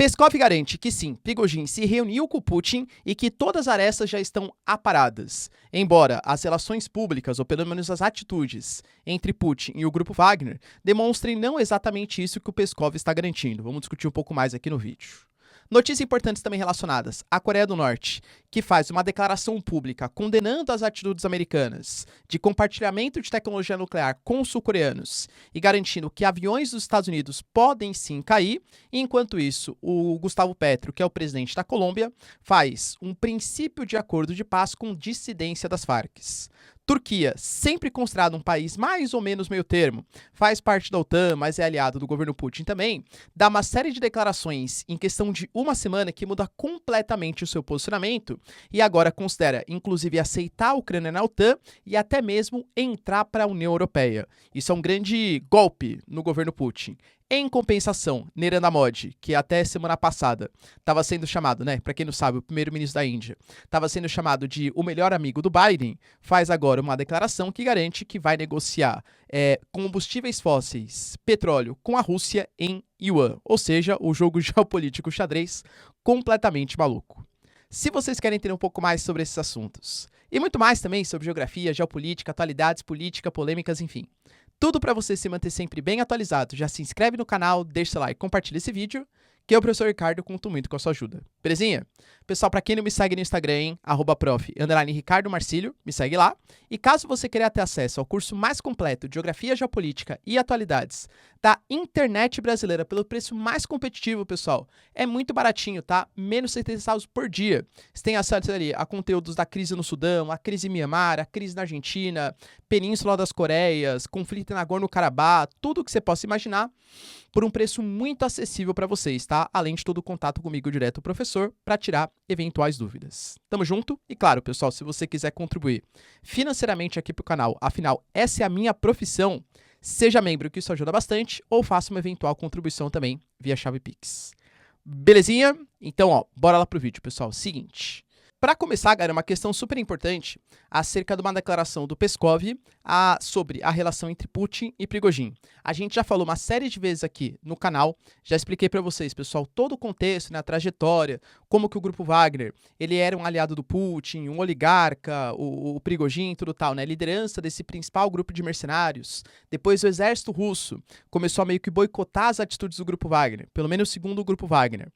Peskov garante que sim, Prigozhin se reuniu com Putin e que todas as arestas já estão aparadas. Embora as relações públicas, ou pelo menos as atitudes, entre Putin e o grupo Wagner demonstrem não exatamente isso que o Peskov está garantindo. Vamos discutir um pouco mais aqui no vídeo. Notícias importantes também relacionadas à Coreia do Norte, que faz uma declaração pública condenando as atitudes americanas de compartilhamento de tecnologia nuclear com os sul-coreanos e garantindo que aviões dos Estados Unidos podem sim cair. E enquanto isso, o Gustavo Petro, que é o presidente da Colômbia, faz um princípio de acordo de paz com dissidência das Farc. Turquia, sempre considerado um país mais ou menos meio termo, faz parte da OTAN, mas é aliado do governo Putin também, dá uma série de declarações em questão de uma semana que muda completamente o seu posicionamento e agora considera, inclusive, aceitar a Ucrânia na OTAN e até mesmo entrar para a União Europeia. Isso é um grande golpe no governo Putin. Em compensação, Narendra Modi, que até semana passada estava sendo chamado, para quem não sabe, o primeiro-ministro da Índia, estava sendo chamado de o melhor amigo do Biden, faz agora uma declaração que garante que vai negociar combustíveis fósseis, petróleo, com a Rússia em yuan, ou seja, o jogo geopolítico xadrez completamente maluco. Se vocês querem entender um pouco mais sobre esses assuntos, e muito mais também sobre geografia, geopolítica, atualidades, política, polêmicas, enfim, tudo para você se manter sempre bem atualizado, já se inscreve no canal, deixa seu like, compartilha esse vídeo, que eu, professor Ricardo, conto muito com a sua ajuda. Belezinha? Pessoal, para quem não me segue no Instagram, hein, @prof_Ricardo Marcílio, me segue lá. E caso você queira ter acesso ao curso mais completo de Geografia, Geopolítica e Atualidades da internet brasileira pelo preço mais competitivo, pessoal, é muito baratinho, tá? Menos de 70 centavos por dia. Você tem acesso ali a conteúdos da crise no Sudão, a crise em Mianmar, a crise na Argentina, Península das Coreias, conflito em Nagorno-Karabakh, tudo que você possa imaginar, por um preço muito acessível para vocês, tá? Além de todo o contato comigo direto, o professor, para tirar eventuais dúvidas. Tamo junto? E claro, pessoal, se você quiser contribuir financeiramente aqui pro canal, afinal, essa é a minha profissão, seja membro, que isso ajuda bastante, ou faça uma eventual contribuição também via chave Pix. Belezinha? Então, bora lá pro vídeo, pessoal. Seguinte. Para começar, galera, uma questão super importante acerca de uma declaração do Peskov sobre a relação entre Putin e Prigozhin. A gente já falou uma série de vezes aqui no canal, já expliquei para vocês, pessoal, todo o contexto, a trajetória, como que o grupo Wagner, ele era um aliado do Putin, um oligarca, o Prigozhin, tudo tal, liderança desse principal grupo de mercenários. Depois o exército russo começou a meio que boicotar as atitudes do grupo Wagner, pelo menos segundo o grupo Wagner,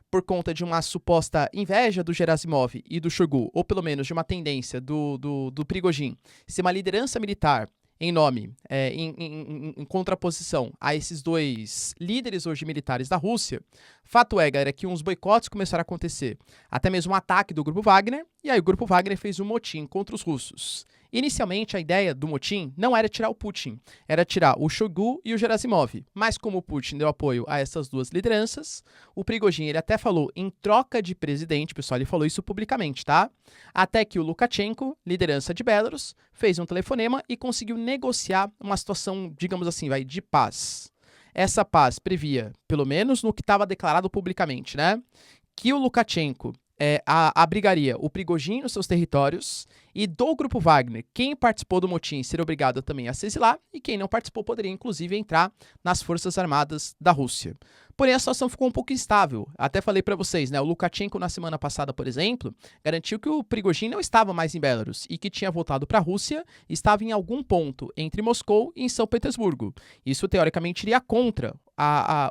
por conta de uma suposta inveja do Gerasimov e do Shoigu, ou pelo menos de uma tendência do Prigozhin ser uma liderança militar em nome, em contraposição a esses dois líderes hoje militares da Rússia. Fato é, galera, que uns boicotes começaram a acontecer, até mesmo um ataque do grupo Wagner, e aí o grupo Wagner fez um motim contra os russos. Inicialmente, a ideia do motim não era tirar o Putin, era tirar o Shoigu e o Gerasimov. Mas como o Putin deu apoio a essas duas lideranças, o Prigozhin, ele até falou em troca de presidente, pessoal, ele falou isso publicamente, tá? Até que o Lukashenko, liderança de Belarus, fez um telefonema e conseguiu negociar uma situação, digamos assim, de paz. Essa paz previa, pelo menos no que estava declarado publicamente, que o Lukashenko abrigaria o Prigozhin nos seus territórios e do grupo Wagner, quem participou do motim seria obrigado também a se exilar e quem não participou poderia inclusive entrar nas Forças Armadas da Rússia. Porém, a situação ficou um pouco instável. Até falei para vocês, o Lukashenko na semana passada, por exemplo, garantiu que o Prigozhin não estava mais em Belarus e que tinha voltado para a Rússia e estava em algum ponto entre Moscou e São Petersburgo. Isso, teoricamente, iria contra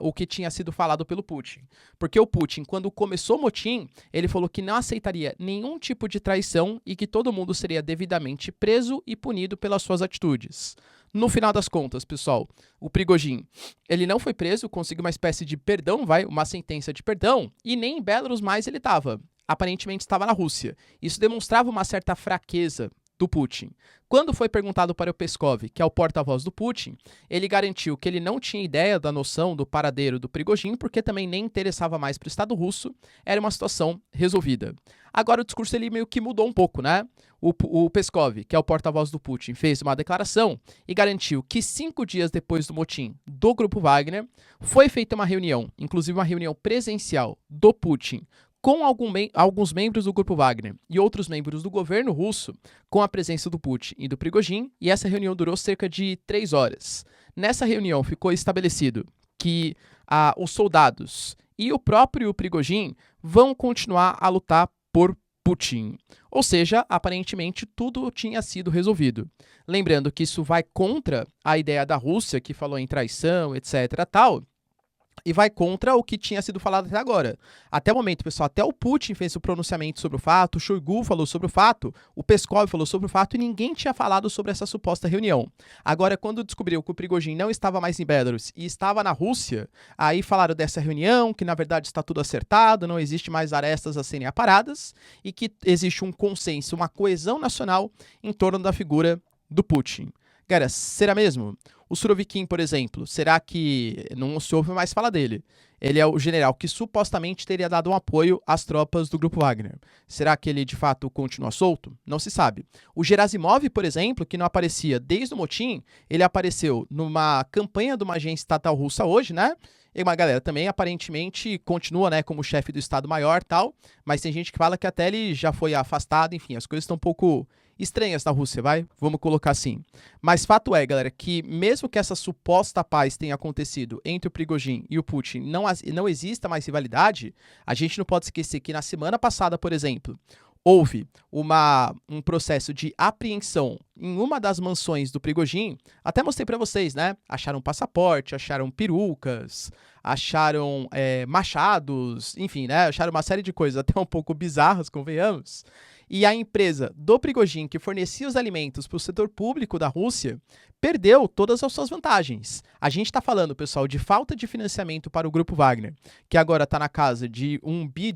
o que tinha sido falado pelo Putin. Porque o Putin, quando começou o motim, ele falou que não aceitaria nenhum tipo de traição e que todo mundo seria devidamente preso e punido pelas suas atitudes. No final das contas, pessoal, o Prigozhin, ele não foi preso, conseguiu uma espécie de perdão, uma sentença de perdão, e nem em Belarus mais ele estava. Aparentemente estava na Rússia. Isso demonstrava uma certa fraqueza do Putin. Quando foi perguntado para o Peskov, que é o porta-voz do Putin, ele garantiu que ele não tinha ideia da noção do paradeiro do Prigozhin, porque também nem interessava mais para o Estado russo, era uma situação resolvida. Agora o discurso ele meio que mudou um pouco, O Peskov, que é o porta-voz do Putin, fez uma declaração e garantiu que 5 dias depois do motim do grupo Wagner, foi feita uma reunião, inclusive uma reunião presencial do Putin, com alguns membros do grupo Wagner e outros membros do governo russo, com a presença do Putin e do Prigozhin, e essa reunião durou cerca de 3 horas. Nessa reunião ficou estabelecido que os soldados e o próprio Prigozhin vão continuar a lutar por Putin. Ou seja, aparentemente tudo tinha sido resolvido. Lembrando que isso vai contra a ideia da Rússia, que falou em traição, etc, tal, e vai contra o que tinha sido falado até agora. Até o momento, pessoal, até o Putin fez o pronunciamento sobre o fato, o Shoigu falou sobre o fato, o Peskov falou sobre o fato e ninguém tinha falado sobre essa suposta reunião. Agora, quando descobriu que o Prigozhin não estava mais em Belarus e estava na Rússia, aí falaram dessa reunião, que na verdade está tudo acertado, não existe mais arestas a serem aparadas e que existe um consenso, uma coesão nacional em torno da figura do Putin. Cara, será mesmo? O Surovikin, por exemplo, será que não se ouve mais falar dele? Ele é o general que supostamente teria dado um apoio às tropas do Grupo Wagner. Será que ele, de fato, continua solto? Não se sabe. O Gerasimov, por exemplo, que não aparecia desde o motim, ele apareceu numa campanha de uma agência estatal russa hoje, né? E uma galera também, aparentemente, continua, né, como chefe do Estado-Maior e tal, mas tem gente que fala que até ele já foi afastado, enfim, as coisas estão um pouco estranhas na Rússia, vai? Vamos colocar assim. Mas fato é, galera, que mesmo que essa suposta paz tenha acontecido entre o Prigozhin e o Putin, não exista mais rivalidade, a gente não pode esquecer que na semana passada, por exemplo, houve um processo de apreensão em uma das mansões do Prigozhin. Até mostrei pra vocês, né? Acharam passaporte, acharam perucas, acharam machados, enfim, né? Acharam uma série de coisas até um pouco bizarras, convenhamos. E a empresa do Prigozhin, que fornecia os alimentos para o setor público da Rússia, perdeu todas as suas vantagens. A gente está falando, pessoal, de falta de financiamento para o Grupo Wagner, que agora está na casa de $1 bi,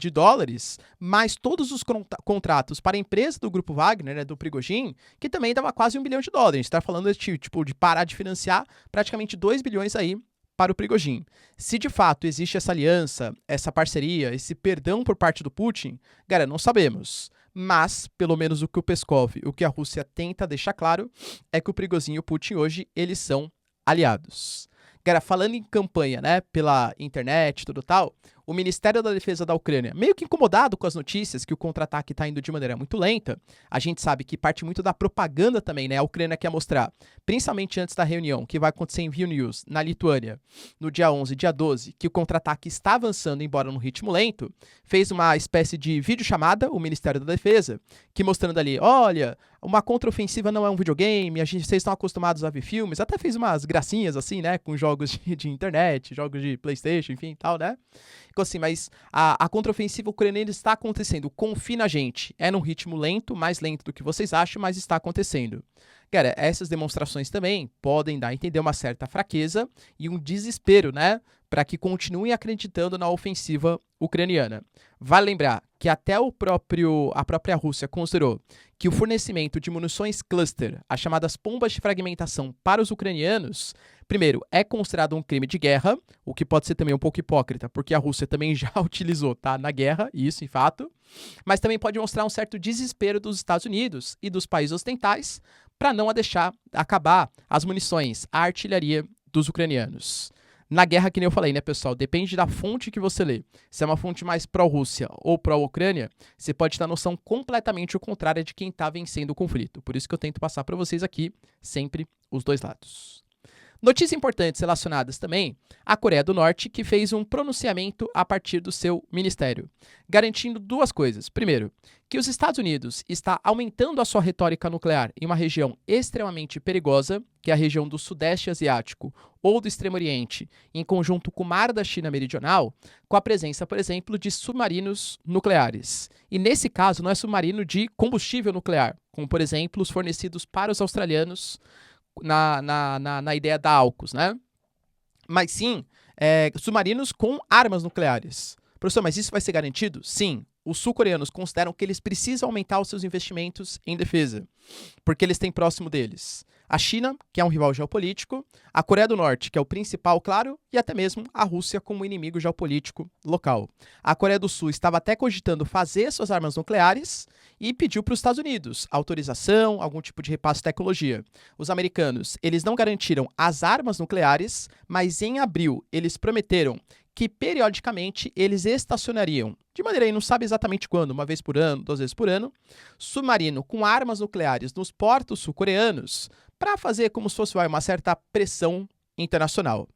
mas todos os contratos para a empresa do Grupo Wagner, né, do Prigozhin, que também dava quase $1 bilhão. A gente está falando de parar de financiar praticamente 2 bilhões aí para o Prigozhin. Se de fato existe essa aliança, essa parceria, esse perdão por parte do Putin, galera, não sabemos. Mas, pelo menos o que o Peskov, o que a Rússia tenta deixar claro, é que o Prigozhin e o Putin hoje, eles são aliados. Cara, falando em campanha, né, pela internet e tudo tal, o Ministério da Defesa da Ucrânia, meio que incomodado com as notícias que o contra-ataque está indo de maneira muito lenta, a gente sabe que parte muito da propaganda também, né, a Ucrânia quer mostrar, principalmente antes da reunião que vai acontecer em Vilnius, na Lituânia, no dia 11 e dia 12, que o contra-ataque está avançando, embora num ritmo lento, fez uma espécie de videochamada, o Ministério da Defesa, que mostrando ali, olha, uma contraofensiva não é um videogame, vocês estão acostumados a ver filmes, até fez umas gracinhas assim, né, com jogos de internet, jogos de PlayStation, enfim, tal, né? Então, assim, mas a contraofensiva ucraniana está acontecendo, confia na gente, é num ritmo lento, mais lento do que vocês acham, mas está acontecendo. Cara, essas demonstrações também podem dar a entender uma certa fraqueza e um desespero, né, para que continuem acreditando na ofensiva ucraniana. Vale lembrar que até a própria Rússia considerou que o fornecimento de munições cluster, as chamadas bombas de fragmentação para os ucranianos, primeiro, é considerado um crime de guerra, o que pode ser também um pouco hipócrita, porque a Rússia também já utilizou, tá, na guerra, isso, em fato, mas também pode mostrar um certo desespero dos Estados Unidos e dos países ocidentais para não deixar acabar as munições, a artilharia dos ucranianos. Na guerra, que nem eu falei, né, pessoal, depende da fonte que você lê. Se é uma fonte mais pró-Rússia ou pró-Ucrânia, você pode ter a noção completamente contrária de quem está vencendo o conflito. Por isso que eu tento passar para vocês aqui sempre os dois lados. Notícias importantes relacionadas também à Coreia do Norte, que fez um pronunciamento a partir do seu ministério, garantindo duas coisas. Primeiro, que os Estados Unidos está aumentando a sua retórica nuclear em uma região extremamente perigosa, que é a região do Sudeste Asiático ou do Extremo Oriente, em conjunto com o Mar da China Meridional, com a presença, por exemplo, de submarinos nucleares. E nesse caso, não é submarino de combustível nuclear, como, por exemplo, os fornecidos para os australianos na ideia da AUKUS, né? Mas sim, submarinos com armas nucleares. Professor, mas isso vai ser garantido? Sim. Os sul-coreanos consideram que eles precisam aumentar os seus investimentos em defesa, porque eles têm próximo deles a China, que é um rival geopolítico, a Coreia do Norte, que é o principal, claro, e até mesmo a Rússia como inimigo geopolítico local. A Coreia do Sul estava até cogitando fazer suas armas nucleares e pediu para os Estados Unidos autorização, algum tipo de repasse de tecnologia. Os americanos, eles não garantiram as armas nucleares, mas em abril eles prometeram que periodicamente eles estacionariam, de maneira aí não sabe exatamente quando, uma vez por ano, 2 vezes por ano, submarino com armas nucleares nos portos sul-coreanos para fazer como se fosse uma certa pressão internacional.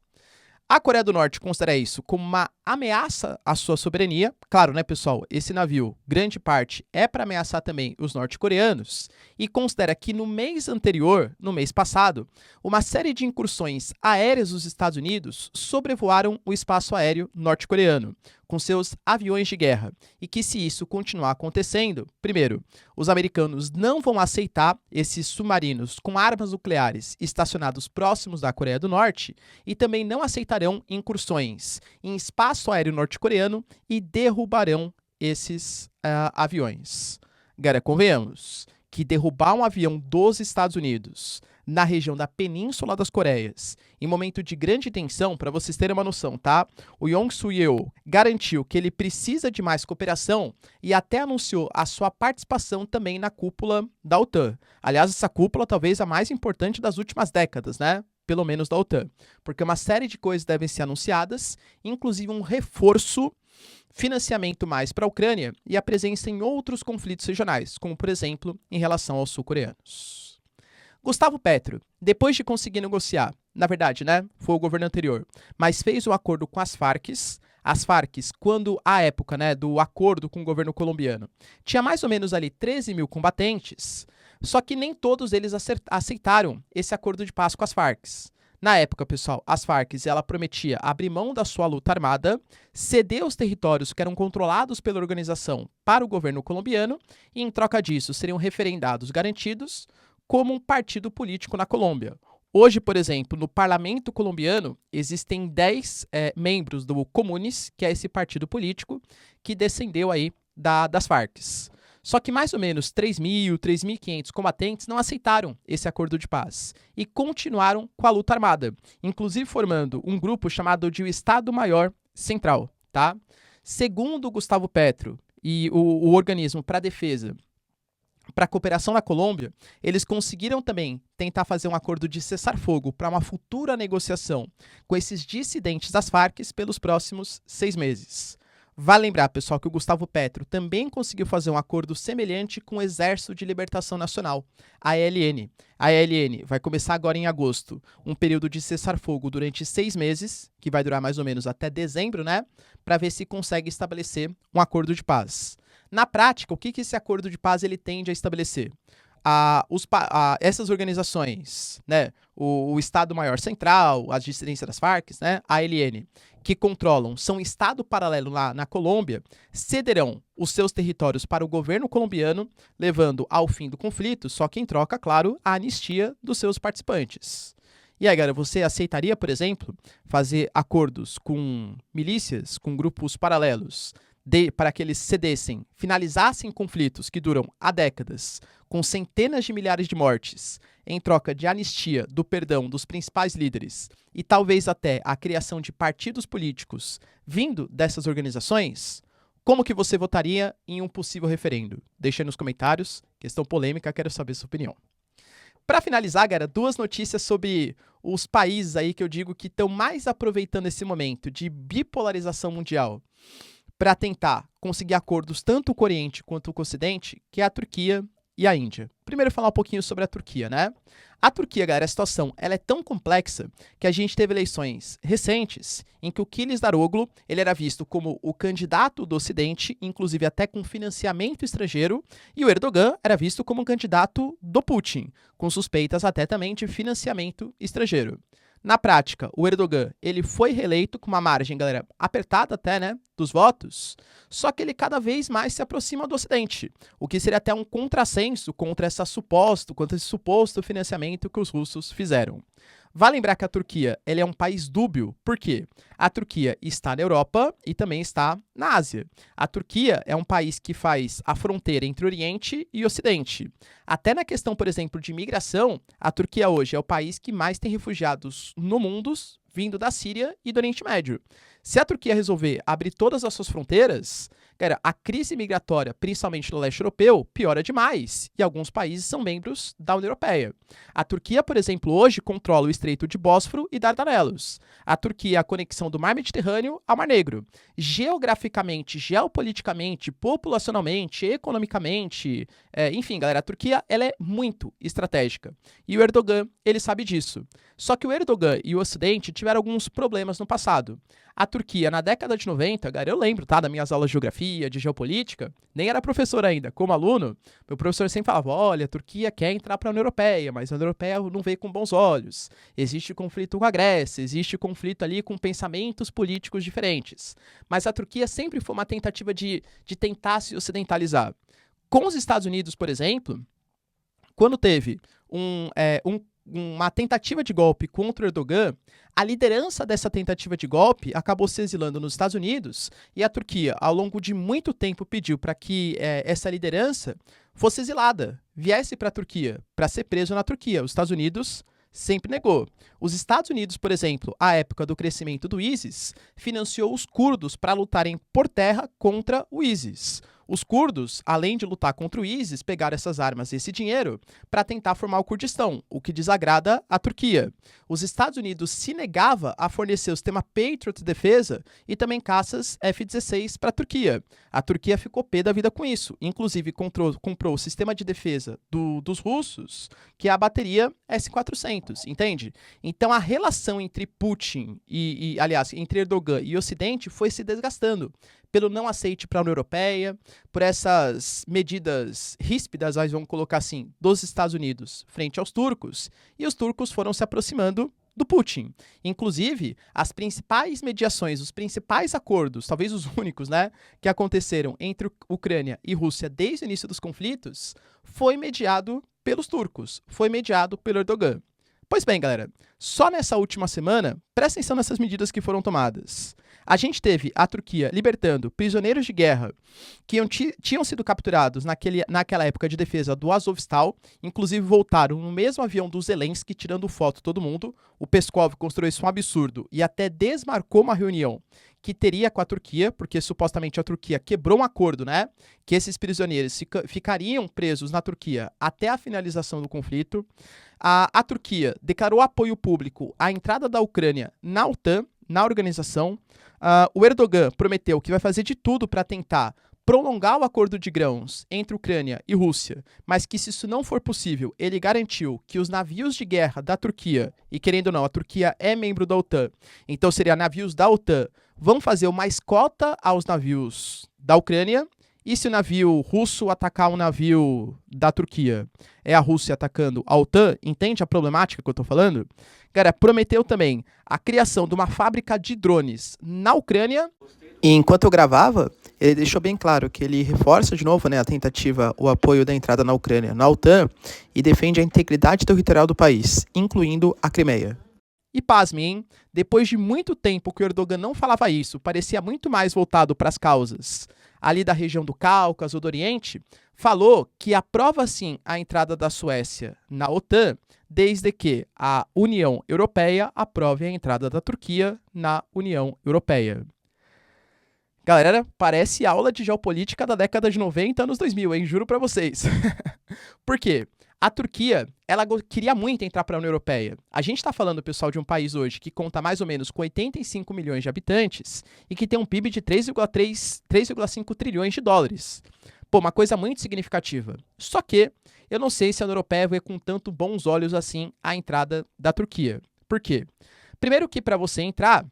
A Coreia do Norte considera isso como uma ameaça a sua soberania. Claro, né, pessoal? Esse navio, grande parte, é para ameaçar também os norte-coreanos e considera que no mês anterior, no mês passado, uma série de incursões aéreas dos Estados Unidos sobrevoaram o espaço aéreo norte-coreano com seus aviões de guerra e que, se isso continuar acontecendo, primeiro, os americanos não vão aceitar esses submarinos com armas nucleares estacionados próximos da Coreia do Norte e também não aceitarão incursões em espaço aéreo norte-coreano e derrubarão esses aviões. Galera, convenhamos que derrubar um avião dos Estados Unidos na região da Península das Coreias, em momento de grande tensão, para vocês terem uma noção, tá? O Yoon Suk-yeol garantiu que ele precisa de mais cooperação e até anunciou a sua participação também na cúpula da OTAN. Aliás, essa cúpula talvez a mais importante das últimas décadas, né? Pelo menos da OTAN, porque uma série de coisas devem ser anunciadas, inclusive um reforço, financiamento mais para a Ucrânia e a presença em outros conflitos regionais, como, por exemplo, em relação aos sul-coreanos. Gustavo Petro, depois de conseguir negociar, na verdade, né, foi o governo anterior, mas fez um acordo com as Farc, quando a época, né, do acordo com o governo colombiano, tinha mais ou menos ali 13 mil combatentes, só que nem todos eles aceitaram esse acordo de paz com as Farc. Na época, pessoal, as Farc, ela prometia abrir mão da sua luta armada, ceder os territórios que eram controlados pela organização para o governo colombiano e, em troca disso, seriam referendados garantidos como um partido político na Colômbia. Hoje, por exemplo, no parlamento colombiano, existem 10 membros do Comunes, que é esse partido político, que descendeu aí das Farc. Só que mais ou menos 3.000, 3.500 combatentes não aceitaram esse acordo de paz e continuaram com a luta armada, inclusive formando um grupo chamado de Estado-Maior Central, tá? Segundo Gustavo Petro e o Organismo para a Defesa para a Cooperação na Colômbia, eles conseguiram também tentar fazer um acordo de cessar-fogo para uma futura negociação com esses dissidentes das Farc pelos próximos 6 meses. Vale lembrar, pessoal, que o Gustavo Petro também conseguiu fazer um acordo semelhante com o Exército de Libertação Nacional, a ELN. A ELN vai começar agora em agosto, um período de cessar-fogo durante 6 meses, que vai durar mais ou menos até dezembro, né? Para ver se consegue estabelecer um acordo de paz. Na prática, o que esse acordo de paz ele tende a estabelecer? Essas organizações, né, o Estado-Maior Central, as dissidências das Farc, né, a ELN, que controlam, são Estado paralelo lá na Colômbia, cederão os seus territórios para o governo colombiano, levando ao fim do conflito, só que em troca, claro, a anistia dos seus participantes. E aí, galera, você aceitaria, por exemplo, fazer acordos com milícias, com grupos paralelos, para que eles cedessem, finalizassem conflitos que duram há décadas, com centenas de milhares de mortes, em troca de anistia, do perdão dos principais líderes e talvez até a criação de partidos políticos vindo dessas organizações? Como que você votaria em um possível referendo? Deixa aí nos comentários, questão polêmica, quero saber sua opinião. Para finalizar, galera, 2 notícias sobre os países aí que eu digo que estão mais aproveitando esse momento de bipolarização mundial para tentar conseguir acordos tanto com o Oriente quanto com o Ocidente, que é a Turquia e a Índia. Primeiro falar um pouquinho sobre a Turquia, né? A Turquia, galera, a situação ela é tão complexa que a gente teve eleições recentes em que o Kılıçdaroğlu ele era visto como o candidato do Ocidente, inclusive até com financiamento estrangeiro, e o Erdogan era visto como um candidato do Putin, com suspeitas até também de financiamento estrangeiro. Na prática, o Erdogan ele foi reeleito com uma margem, galera, apertada até, né, dos votos, só que ele cada vez mais se aproxima do Ocidente, o que seria até um contrassenso contra esse suposto financiamento que os russos fizeram. Vale lembrar que a Turquia ele é um país dúbio, por quê? A Turquia está na Europa e também está na Ásia. A Turquia é um país que faz a fronteira entre Oriente e Ocidente. Até na questão, por exemplo, de imigração, a Turquia hoje é o país que mais tem refugiados no mundo vindo da Síria e do Oriente Médio. Se a Turquia resolver abrir todas as suas fronteiras, cara, a crise migratória, principalmente no leste europeu, piora demais, e alguns países são membros da União Europeia. A Turquia, por exemplo, hoje controla o Estreito de Bósforo e Dardanelos. A Turquia é a conexão do Mar Mediterrâneo ao Mar Negro. Geograficamente, geopoliticamente, populacionalmente, economicamente, enfim, galera, a Turquia ela é muito estratégica. E o Erdogan, ele sabe disso. Só que o Erdogan e o Ocidente tiveram alguns problemas no passado. A Turquia, na década de 90, cara, eu lembro, tá, das minhas aulas de geografia, de geopolítica, nem era professor ainda, como aluno, meu professor sempre falava, olha, a Turquia quer entrar para a União Europeia, mas a União Europeia não vê com bons olhos, existe conflito com a Grécia, existe conflito ali com pensamentos políticos diferentes, mas a Turquia sempre foi uma tentativa de tentar se ocidentalizar. Com os Estados Unidos, por exemplo, quando teve uma tentativa de golpe contra o Erdogan, a liderança dessa tentativa de golpe acabou se exilando nos Estados Unidos e a Turquia, ao longo de muito tempo, pediu para que essa liderança fosse exilada, viesse para a Turquia, para ser preso na Turquia. Os Estados Unidos sempre negou. Os Estados Unidos, por exemplo, à época do crescimento do ISIS, financiou os curdos para lutarem por terra contra o ISIS. Os curdos, além de lutar contra o ISIS, pegaram essas armas e esse dinheiro para tentar formar o Kurdistão, o que desagrada a Turquia. Os Estados Unidos se negava a fornecer o sistema Patriot de defesa e também caças F-16 para a Turquia. A Turquia ficou pé da vida com isso. Inclusive, comprou o sistema de defesa dos russos, que é a bateria S-400, entende? Então, a relação entre Putin aliás, entre Erdogan e Ocidente foi se desgastando pelo não aceite para a União Europeia, por essas medidas ríspidas, nós vamos colocar assim, dos Estados Unidos frente aos turcos, e os turcos foram se aproximando do Putin. Inclusive, as principais mediações, os principais acordos, talvez os únicos, né, que aconteceram entre Ucrânia e Rússia desde o início dos conflitos, foi mediado pelos turcos, foi mediado pelo Erdogan. Pois bem, galera, só nessa última semana, presta atenção nessas medidas que foram tomadas. A gente teve a Turquia libertando prisioneiros de guerra que tinham sido capturados naquela época de defesa do Azovstal, inclusive voltaram no mesmo avião do Zelensky, tirando foto todo mundo. O Peskov construiu isso um absurdo e até desmarcou uma reunião que teria com a Turquia, porque supostamente a Turquia quebrou um acordo, né? Que esses prisioneiros ficariam presos na Turquia até a finalização do conflito. A Turquia declarou apoio público à entrada da Ucrânia na OTAN, na organização. O Erdogan prometeu que vai fazer de tudo para tentar prolongar o acordo de grãos entre Ucrânia e Rússia, mas que se isso não for possível, ele garantiu que os navios de guerra da Turquia, e querendo ou não, a Turquia é membro da OTAN, então seria navios da OTAN, vão fazer uma escolta aos navios da Ucrânia, e se o navio russo atacar um navio da Turquia, é a Rússia atacando a OTAN, entende a problemática que eu estou falando? Cara, prometeu também a criação de uma fábrica de drones na Ucrânia. E enquanto eu gravava, ele deixou bem claro que ele reforça de novo, né, a tentativa, o apoio da entrada na Ucrânia na OTAN e defende a integridade territorial do país, incluindo a Crimeia. E pasmem, hein? Depois de muito tempo que o Erdogan não falava isso, parecia muito mais voltado para as causas ali da região do Cáucaso, do Oriente, falou que aprova sim a entrada da Suécia na OTAN, desde que a União Europeia aprove a entrada da Turquia na União Europeia. Galera, parece aula de geopolítica da década de 90, anos 2000, hein? Juro pra vocês. Por quê? A Turquia, ela queria muito entrar para a União Europeia. A gente está falando, pessoal, de um país hoje que conta mais ou menos com 85 milhões de habitantes e que tem um PIB de 3,5 trilhões de dólares. Pô, uma coisa muito significativa. Só que eu não sei se a União Europeia vê com tanto bons olhos assim a entrada da Turquia. Por quê? Primeiro que para você entrar,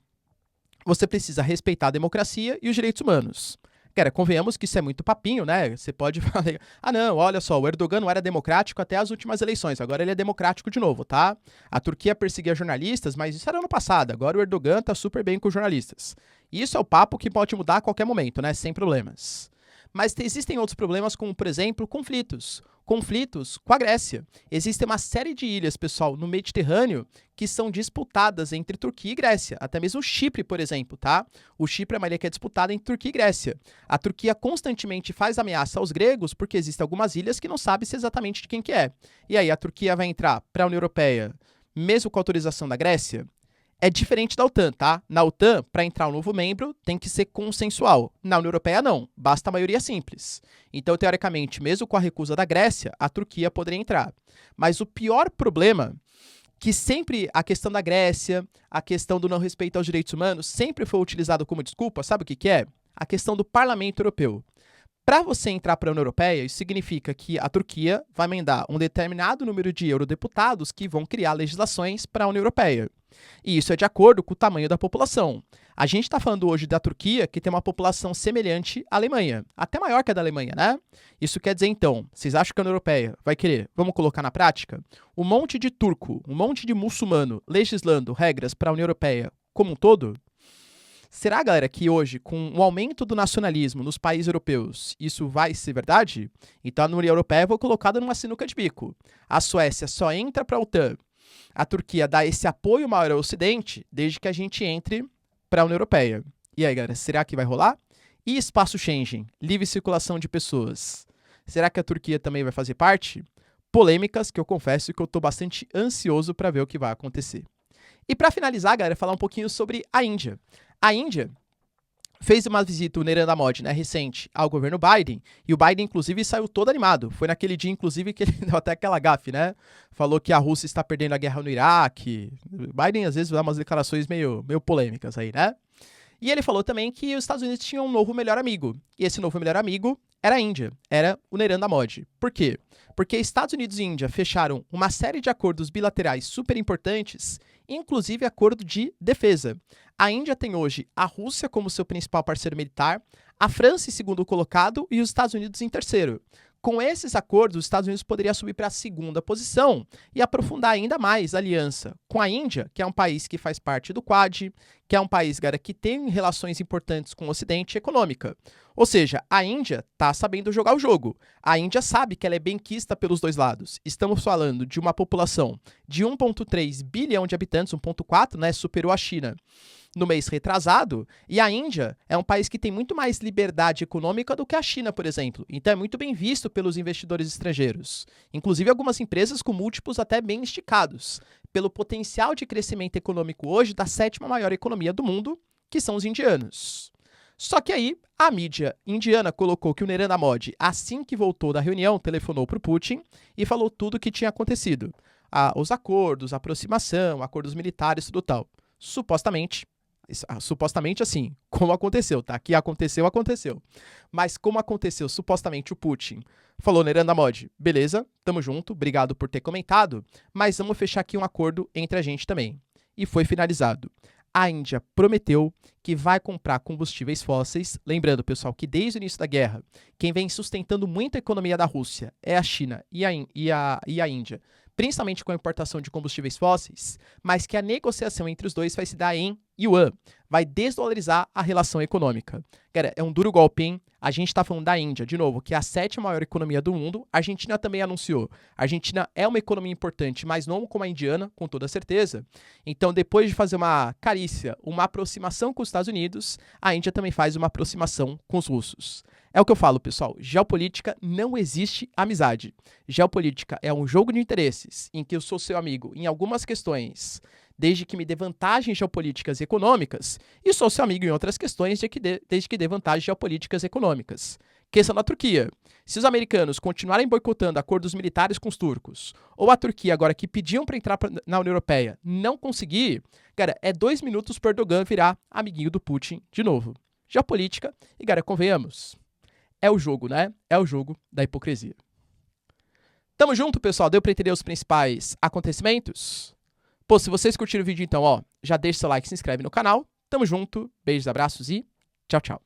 você precisa respeitar a democracia e os direitos humanos. Cara, convenhamos que isso é muito papinho, né? Você pode falar, não, olha só, o Erdogan não era democrático até as últimas eleições, agora ele é democrático de novo, tá? A Turquia perseguia jornalistas, mas isso era ano passado, agora o Erdogan tá super bem com os jornalistas. E isso é o papo que pode mudar a qualquer momento, né? Sem problemas. Mas existem outros problemas, como, por exemplo, conflitos. Conflitos com a Grécia. Existe uma série de ilhas, pessoal, no Mediterrâneo que são disputadas entre Turquia e Grécia. Até mesmo Chipre, por exemplo, tá? O Chipre é uma ilha que é disputada entre Turquia e Grécia. A Turquia constantemente faz ameaça aos gregos porque existem algumas ilhas que não sabe-se exatamente de quem que é. E aí a Turquia vai entrar para a União Europeia, mesmo com a autorização da Grécia? É diferente da OTAN, tá? Na OTAN, para entrar um novo membro, tem que ser consensual. Na União Europeia, não. Basta a maioria simples. Então, teoricamente, mesmo com a recusa da Grécia, a Turquia poderia entrar. Mas o pior problema, que sempre a questão da Grécia, a questão do não respeito aos direitos humanos, sempre foi utilizado como desculpa, sabe o que é? A questão do Parlamento Europeu. Para você entrar para a União Europeia, isso significa que a Turquia vai mandar um determinado número de eurodeputados que vão criar legislações para a União Europeia. E isso é de acordo com o tamanho da população. A gente está falando hoje da Turquia, que tem uma população semelhante à Alemanha, até maior que a da Alemanha, né? Isso quer dizer, então, vocês acham que a União Europeia vai querer, vamos colocar na prática, um monte de turco, um monte de muçulmano legislando regras para a União Europeia como um todo? Será, galera, que hoje, com o aumento do nacionalismo nos países europeus, isso vai ser verdade? Então, a União Europeia foi colocada numa sinuca de bico. A Suécia só entra para a OTAN. A Turquia dá esse apoio maior ao Ocidente desde que a gente entre para a União Europeia. E aí, galera, será que vai rolar? E espaço Schengen, livre circulação de pessoas. Será que a Turquia também vai fazer parte? Polêmicas que eu confesso que eu estou bastante ansioso para ver o que vai acontecer. E para finalizar, galera, falar um pouquinho sobre a Índia. A Índia fez uma visita, o Narendra Modi, né, recente, ao governo Biden, e o Biden, inclusive, saiu todo animado. Foi naquele dia, inclusive, que ele deu até aquela gafe, né? Falou que a Rússia está perdendo a guerra no Iraque. O Biden, às vezes, dá umas declarações meio polêmicas aí, né? E ele falou também que os Estados Unidos tinham um novo melhor amigo. E esse novo melhor amigo era a Índia, era o Narendra Modi. Por quê? Porque Estados Unidos e Índia fecharam uma série de acordos bilaterais super importantes, inclusive acordo de defesa. A Índia tem hoje a Rússia como seu principal parceiro militar, a França em segundo colocado e os Estados Unidos em terceiro. Com esses acordos, os Estados Unidos poderiam subir para a segunda posição e aprofundar ainda mais a aliança com a Índia, que é um país que faz parte do Quad, que é um país, cara, que tem relações importantes com o Ocidente econômica. Ou seja, a Índia está sabendo jogar o jogo. A Índia sabe que ela é benquista pelos dois lados. Estamos falando de uma população de 1,3 bilhão de habitantes, 1,4, né, superou a China no mês retrasado, e a Índia é um país que tem muito mais liberdade econômica do que a China, por exemplo. Então é muito bem visto pelos investidores estrangeiros. Inclusive algumas empresas com múltiplos até bem esticados, pelo potencial de crescimento econômico hoje da sétima maior economia do mundo, que são os indianos. Só que aí, a mídia indiana colocou que o Narendra Modi, assim que voltou da reunião, telefonou para o Putin e falou tudo o que tinha acontecido. Os acordos, a aproximação, acordos militares, tudo tal. Supostamente assim, como aconteceu, tá? Que aconteceu. Mas como aconteceu, supostamente o Putin falou, Narendra Modi, beleza, tamo junto, obrigado por ter comentado, mas vamos fechar aqui um acordo entre a gente também. E foi finalizado. A Índia prometeu que vai comprar combustíveis fósseis. Lembrando, pessoal, que desde o início da guerra, quem vem sustentando muito a economia da Rússia é a China e a Índia, principalmente com a importação de combustíveis fósseis, mas que a negociação entre os dois vai se dar em yuan, vai desdolarizar a relação econômica. Cara, é um duro golpe, hein? A gente está falando da Índia, de novo, que é a sétima maior economia do mundo. A Argentina também anunciou. A Argentina é uma economia importante, mas não como a indiana, com toda certeza. Então, depois de fazer uma carícia, uma aproximação com os Estados Unidos, a Índia também faz uma aproximação com os russos. É o que eu falo, pessoal. Geopolítica não existe amizade. Geopolítica é um jogo de interesses em que eu sou seu amigo em algumas questões, desde que me dê vantagens geopolíticas e econômicas, e sou seu amigo em outras questões desde que dê vantagens geopolíticas e econômicas. Questão da Turquia. Se os americanos continuarem boicotando acordos militares com os turcos, ou a Turquia, agora que pediam para entrar na União Europeia, não conseguir, cara, é 2 minutos para Erdogan virar amiguinho do Putin de novo. Geopolítica, e cara, convenhamos, é o jogo, né? É o jogo da hipocrisia. Tamo junto, pessoal? Deu para entender os principais acontecimentos? Pô, se vocês curtiram o vídeo, então, ó, já deixa seu like e se inscreve no canal. Tamo junto, beijos, abraços e tchau, tchau.